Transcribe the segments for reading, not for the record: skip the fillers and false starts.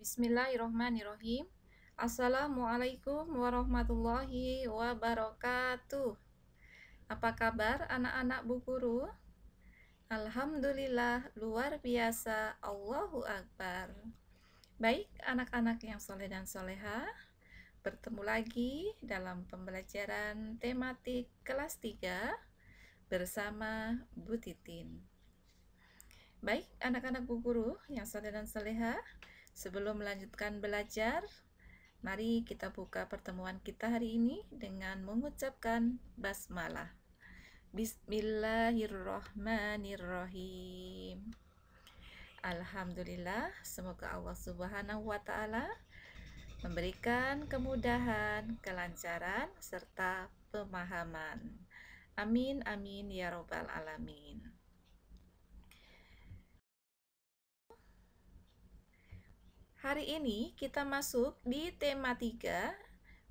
Bismillahirrohmanirrohim. Assalamualaikum warahmatullahi wabarakatuh. Apa kabar anak-anak Bu Guru? Alhamdulillah, luar biasa, Allahu Akbar. Baik anak-anak yang soleh dan soleha, bertemu lagi dalam pembelajaran tematik kelas 3 bersama Bu Titin. Baik anak-anak Bu Guru yang soleh dan soleha, sebelum melanjutkan belajar, mari kita buka pertemuan kita hari ini dengan mengucapkan basmalah. Bismillahirrohmanirrohim. Alhamdulillah, semoga Allah Subhanahu wa Ta'ala memberikan kemudahan, kelancaran, serta pemahaman. Amin, amin, ya Robbal Alamin. Hari ini kita masuk di tema 3,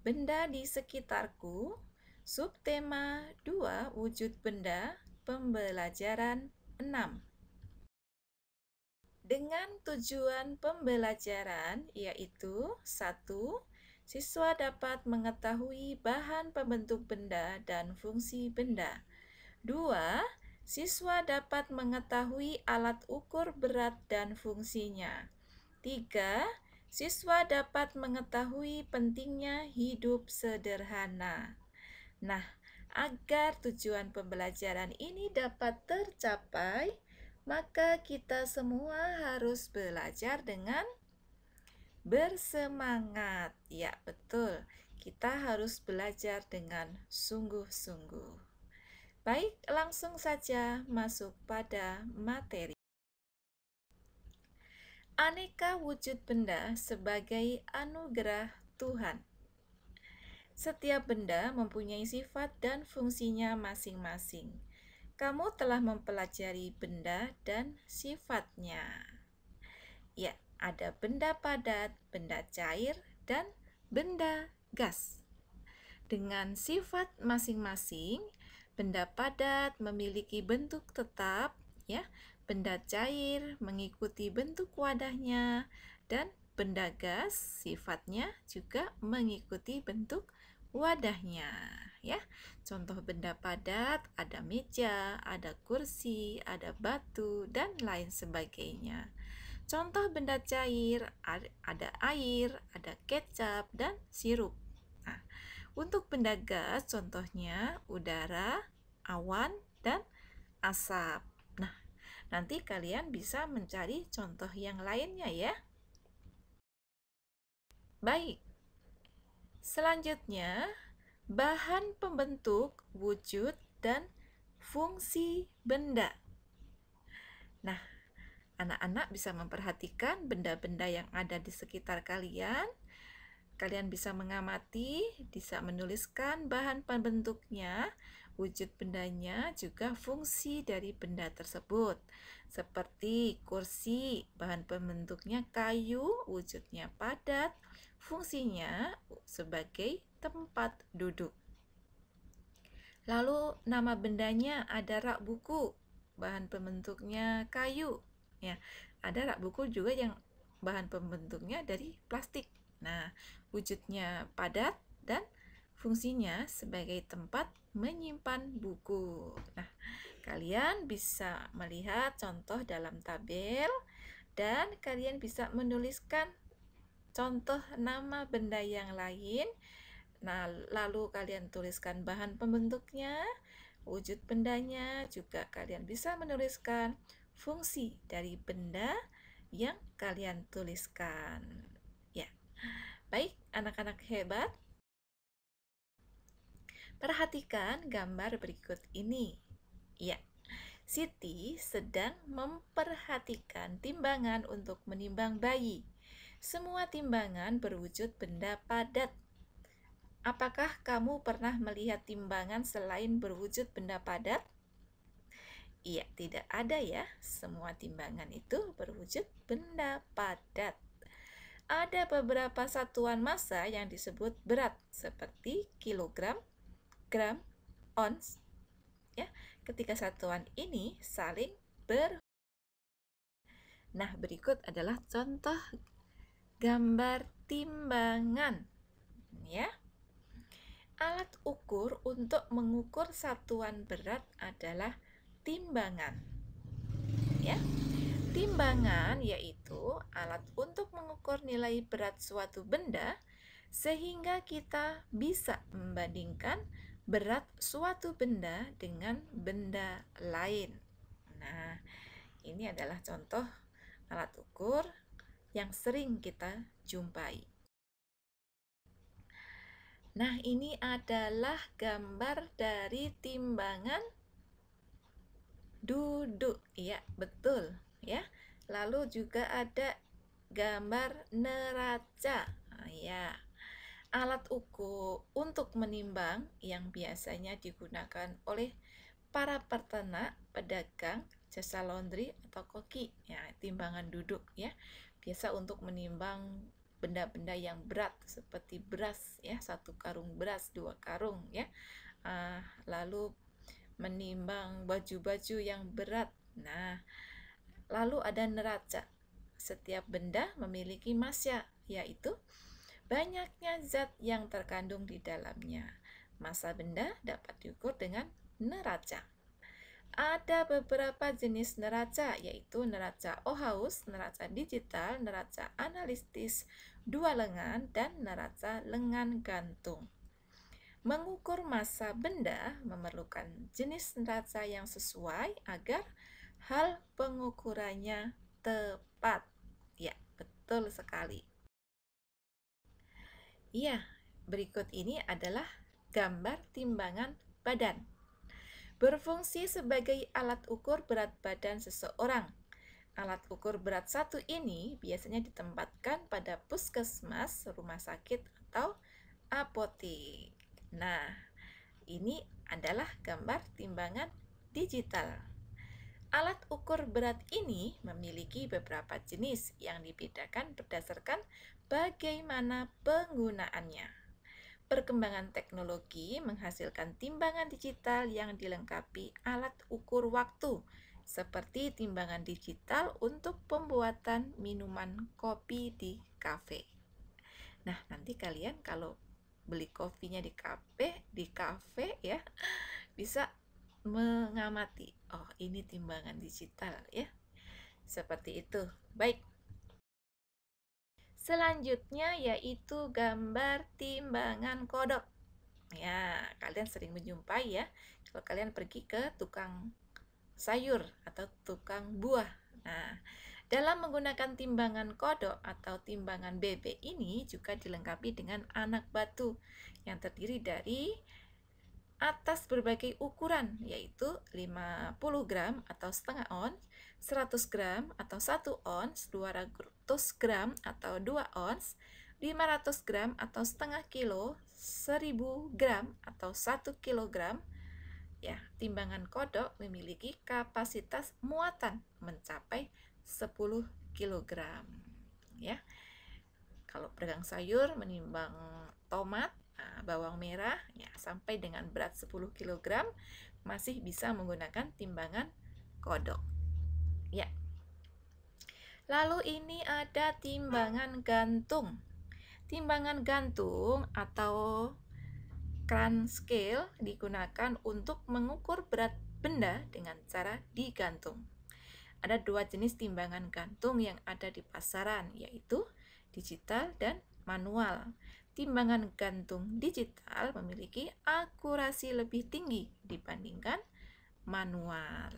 benda di sekitarku, subtema 2, wujud benda, pembelajaran 6. Dengan tujuan pembelajaran yaitu 1. Siswa dapat mengetahui bahan pembentuk benda dan fungsi benda. 2. Siswa dapat mengetahui alat ukur berat dan fungsinya. 3. Siswa dapat mengetahui pentingnya hidup sederhana. Nah, agar tujuan pembelajaran ini dapat tercapai, maka kita semua harus belajar dengan bersemangat. Ya, betul. Kita harus belajar dengan sungguh-sungguh. Baik, langsung saja masuk pada materi. Aneka wujud benda sebagai anugerah Tuhan. Setiap benda mempunyai sifat dan fungsinya masing-masing. Kamu telah mempelajari benda dan sifatnya. Ya, ada benda padat, benda cair, dan benda gas. Dengan sifat masing-masing, benda padat memiliki bentuk tetap, ya. Benda cair mengikuti bentuk wadahnya, dan benda gas sifatnya juga mengikuti bentuk wadahnya, ya. Contoh benda padat ada meja, ada kursi, ada batu, dan lain sebagainya. Contoh benda cair ada air, ada kecap, dan sirup. Nah, untuk benda gas contohnya udara, awan, dan asap. Nah, nanti kalian bisa mencari contoh yang lainnya ya. Baik, selanjutnya bahan pembentuk, wujud, dan fungsi benda. Nah, anak-anak bisa memperhatikan benda-benda yang ada di sekitar kalian. Kalian bisa mengamati, bisa menuliskan bahan pembentuknya, wujud bendanya, juga fungsi dari benda tersebut. Seperti kursi, bahan pembentuknya kayu, wujudnya padat, fungsinya sebagai tempat duduk. Lalu nama bendanya ada rak buku, bahan pembentuknya kayu. Ya, ada rak buku juga yang bahan pembentuknya dari plastik. Nah, wujudnya padat dan fungsinya sebagai tempat menyimpan buku. Nah, kalian bisa melihat contoh dalam tabel dan kalian bisa menuliskan contoh nama benda yang lain. Nah, lalu kalian tuliskan bahan pembentuknya, wujud bendanya, juga kalian bisa menuliskan fungsi dari benda yang kalian tuliskan. Ya. Baik, anak-anak hebat. Perhatikan gambar berikut ini. Ya, Siti sedang memperhatikan timbangan untuk menimbang bayi. Semua timbangan berwujud benda padat. Apakah kamu pernah melihat timbangan selain berwujud benda padat? Iya, tidak ada ya. Semua timbangan itu berwujud benda padat. Ada beberapa satuan massa yang disebut berat, seperti kilogram, gram, ons. Ya, ketika satuan ini saling Nah, berikut adalah contoh gambar timbangan, ya. Alat ukur untuk mengukur satuan berat adalah timbangan. Ya. Timbangan yaitu alat untuk mengukur nilai berat suatu benda sehingga kita bisa membandingkan berat suatu benda dengan benda lain. Nah, ini adalah contoh alat ukur yang sering kita jumpai. Nah, ini adalah gambar dari timbangan duduk. Ya, betul, ya. Lalu juga ada gambar neraca. Nah, ya. Alat ukur untuk menimbang yang biasanya digunakan oleh para peternak, pedagang, jasa laundry atau koki. Ya, timbangan duduk, ya. Biasa untuk menimbang benda-benda yang berat seperti beras, ya, 1 karung beras, 2 karung, ya. Lalu menimbang baju-baju yang berat. Nah, lalu ada neraca. Setiap benda memiliki massa, yaitu banyaknya zat yang terkandung di dalamnya. Massa benda dapat diukur dengan neraca. Ada beberapa jenis neraca, yaitu neraca Ohaus, neraca digital, neraca analitis, dua lengan, dan neraca lengan gantung. Mengukur massa benda memerlukan jenis neraca yang sesuai agar hal pengukurannya tepat. Ya, betul sekali. Ya, berikut ini adalah gambar timbangan badan. Berfungsi sebagai alat ukur berat badan seseorang. Alat ukur berat satu ini biasanya ditempatkan pada puskesmas, rumah sakit, atau apotek. Nah, ini adalah gambar timbangan digital. Alat ukur berat ini memiliki beberapa jenis yang dibedakan berdasarkan bagaimana penggunaannya. Perkembangan teknologi menghasilkan timbangan digital yang dilengkapi alat ukur waktu, seperti timbangan digital untuk pembuatan minuman kopi di kafe. Nah, nanti kalian kalau beli kopinya di kafe ya, bisa mengamati, oh ini timbangan digital ya. Seperti itu. Baik. Selanjutnya yaitu gambar timbangan kodok. Ya, kalian sering menjumpai ya. Kalau kalian pergi ke tukang sayur atau tukang buah. Nah, dalam menggunakan timbangan kodok atau timbangan bebek ini juga dilengkapi dengan anak batu yang terdiri dari atas berbagai ukuran, yaitu 50 gram atau setengah ons, 100 gram atau 1 ons, 200 gram atau 2 ons, 500 gram atau setengah kilo, 1000 gram atau 1 kilogram. Ya, timbangan kodok memiliki kapasitas muatan mencapai 10 kilogram. Ya. Kalau pedagang sayur menimbang tomat, bawang merah ya sampai dengan berat 10 kg masih bisa menggunakan timbangan kodok. Ya. Lalu ini ada timbangan gantung. Timbangan gantung atau cran scale digunakan untuk mengukur berat benda dengan cara digantung. Ada dua jenis timbangan gantung yang ada di pasaran, yaitu digital dan manual. Timbangan gantung digital memiliki akurasi lebih tinggi dibandingkan manual.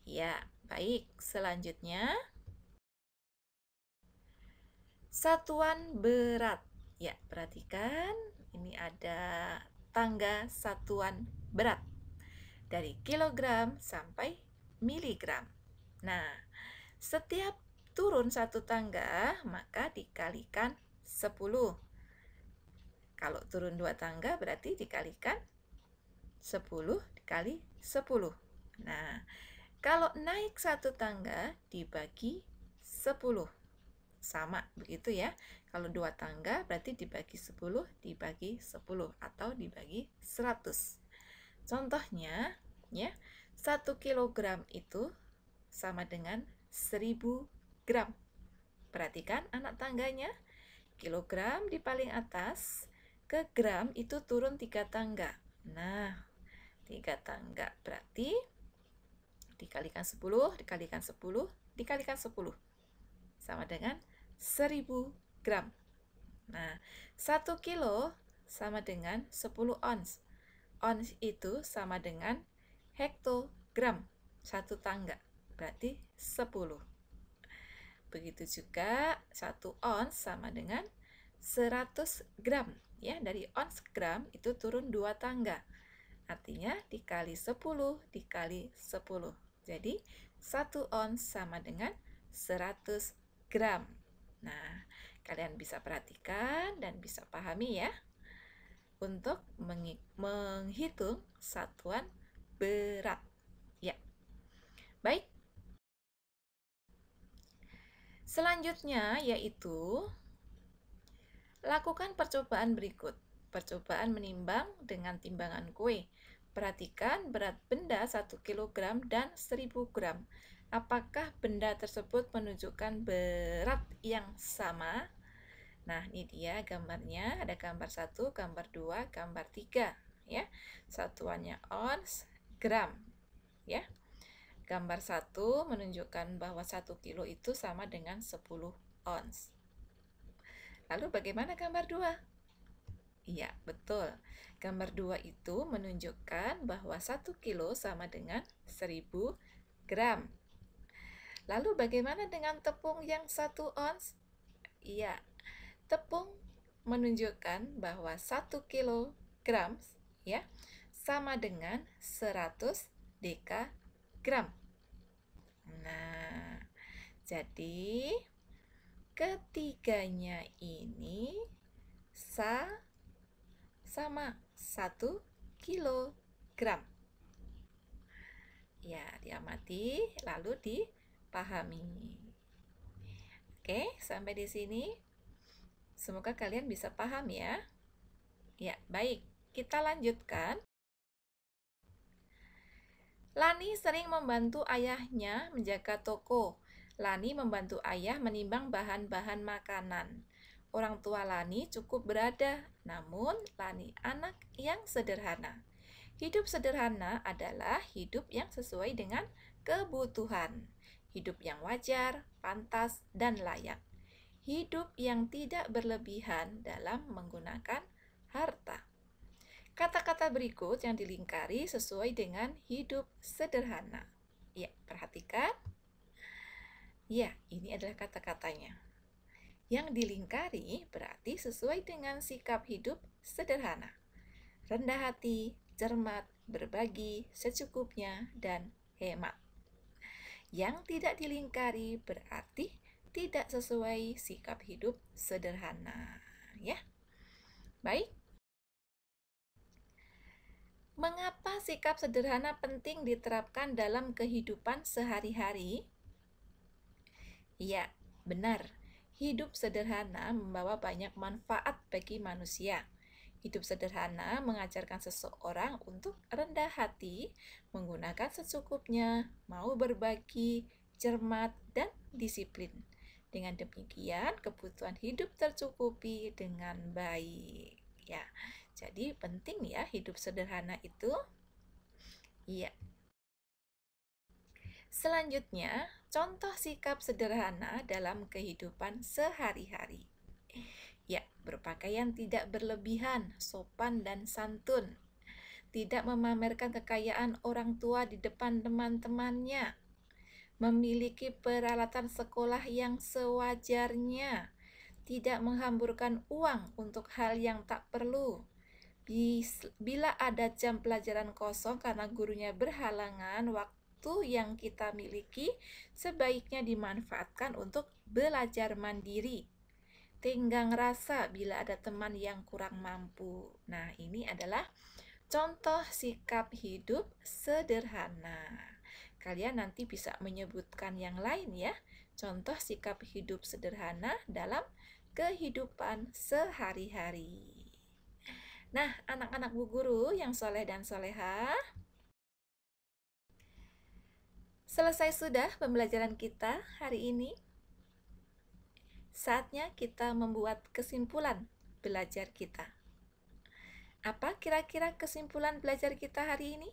Ya, baik. Selanjutnya, satuan berat. Ya, perhatikan ini ada tangga satuan berat dari kilogram sampai miligram. Nah, setiap turun satu tangga maka dikalikan 10. Kalau turun 2 tangga berarti dikalikan 10 dikali 10. Nah, kalau naik 1 tangga dibagi 10. Sama begitu ya. Kalau 2 tangga berarti dibagi 10 dibagi 10 atau dibagi 100. Contohnya ya, 1 kilogram itu sama dengan 1000 gram. Perhatikan anak tangganya. Kilogram di paling atas, ke gram itu turun 3 tangga. Nah, 3 tangga berarti dikalikan 10, dikalikan 10, dikalikan 10. Sama dengan 1000 gram. Nah, 1 kilo sama dengan 10 ons. Ons itu sama dengan hektogram. 1 tangga, berarti 10. Begitu juga 1 ons sama dengan 100 gram. Ya, dari ons ke gram itu turun 2 tangga. Artinya dikali 10 dikali 10. Jadi 1 ons sama dengan 100 gram. Nah, kalian bisa perhatikan dan bisa pahami ya untuk menghitung satuan berat. Ya. Baik. Selanjutnya yaitu lakukan percobaan berikut. Percobaan menimbang dengan timbangan kue. Perhatikan berat benda 1 kg dan 1000 gram. Apakah benda tersebut menunjukkan berat yang sama? Nah, ini dia gambarnya. Ada gambar 1, gambar 2, gambar 3. Ya. Satuannya ons, gram. Ya. Gambar 1 menunjukkan bahwa 1 kilo itu sama dengan 10 ons. Lalu bagaimana gambar 2? Iya, betul. Gambar 2 itu menunjukkan bahwa 1 kilo sama dengan 1000 gram. Lalu bagaimana dengan tepung yang 1 ons? Iya, tepung menunjukkan bahwa 1 kilogram ya sama dengan 100 dekagram. Nah, jadi ketiganya ini sama 1 kilogram. Ya, diamati lalu dipahami. Oke, sampai di sini. Semoga kalian bisa paham ya. Ya, baik. Kita lanjutkan. Lani sering membantu ayahnya menjaga toko. Lani membantu ayah menimbang bahan-bahan makanan. Orang tua Lani cukup berada, namun Lani anak yang sederhana. Hidup sederhana adalah hidup yang sesuai dengan kebutuhan. Hidup yang wajar, pantas, dan layak. Hidup yang tidak berlebihan dalam menggunakan harta. Kata-kata berikut yang dilingkari sesuai dengan hidup sederhana. Ya, perhatikan. Ya, ini adalah kata-katanya. Yang dilingkari berarti sesuai dengan sikap hidup sederhana. Rendah hati, cermat, berbagi secukupnya, dan hemat. Yang tidak dilingkari berarti tidak sesuai sikap hidup sederhana. Ya, baik. Mengapa sikap sederhana penting diterapkan dalam kehidupan sehari-hari? Ya, benar. Hidup sederhana membawa banyak manfaat bagi manusia. Hidup sederhana mengajarkan seseorang untuk rendah hati, menggunakan secukupnya, mau berbagi, cermat, dan disiplin. Dengan demikian, kebutuhan hidup tercukupi dengan baik. Ya, jadi penting ya hidup sederhana itu. Iya. Selanjutnya, contoh sikap sederhana dalam kehidupan sehari-hari. Ya, berpakaian tidak berlebihan, sopan dan santun. Tidak memamerkan kekayaan orang tua di depan teman-temannya. Memiliki peralatan sekolah yang sewajarnya. Tidak menghamburkan uang untuk hal yang tak perlu. Bila ada jam pelajaran kosong karena gurunya berhalangan, waktu yang kita miliki sebaiknya dimanfaatkan untuk belajar mandiri. Tenggang rasa bila ada teman yang kurang mampu. Nah, ini adalah contoh sikap hidup sederhana. Kalian nanti bisa menyebutkan yang lain ya. Contoh sikap hidup sederhana dalam kehidupan sehari-hari. Nah, anak-anak Bu Guru yang soleh dan soleha, selesai sudah pembelajaran kita hari ini. Saatnya kita membuat kesimpulan belajar kita. Apa kira-kira kesimpulan belajar kita hari ini?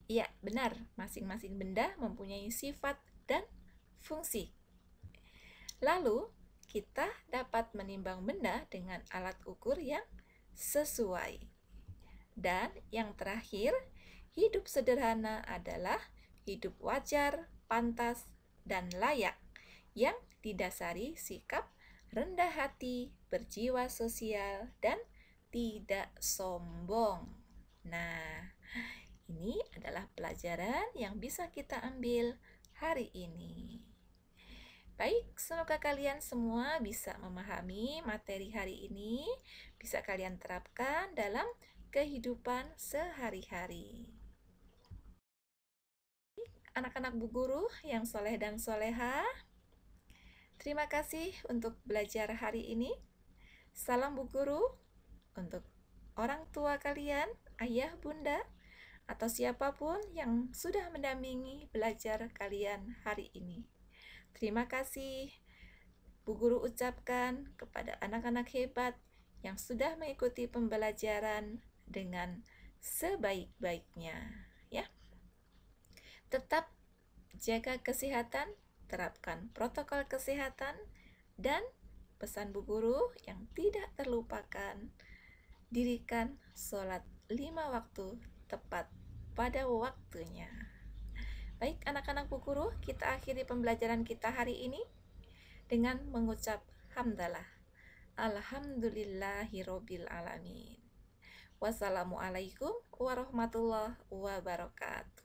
Ya, benar. Masing-masing benda mempunyai sifat dan fungsi. Lalu, kita dapat menimbang benda dengan alat ukur yang sesuai. Dan yang terakhir, hidup sederhana adalah hidup wajar, pantas, dan layak yang didasari sikap rendah hati, berjiwa sosial, dan tidak sombong. Nah, ini adalah pelajaran yang bisa kita ambil hari ini. Baik, semoga kalian semua bisa memahami materi hari ini, bisa kalian terapkan dalam kehidupan sehari-hari. Anak-anak Bu Guru yang soleh dan soleha, terima kasih untuk belajar hari ini. Salam Bu Guru untuk orang tua kalian, ayah, bunda, atau siapapun yang sudah mendampingi belajar kalian hari ini. Terima kasih Bu Guru ucapkan kepada anak-anak hebat yang sudah mengikuti pembelajaran dengan sebaik-baiknya, ya. Tetap jaga kesehatan, terapkan protokol kesehatan, dan pesan Bu Guru yang tidak terlupakan, dirikan sholat 5 waktu tepat pada waktunya. Baik anak-anak Bu Guru, kita akhiri pembelajaran kita hari ini dengan mengucap hamdalah. Alhamdulillahirobbil alamin. Wassalamualaikum warahmatullahi wabarakatuh.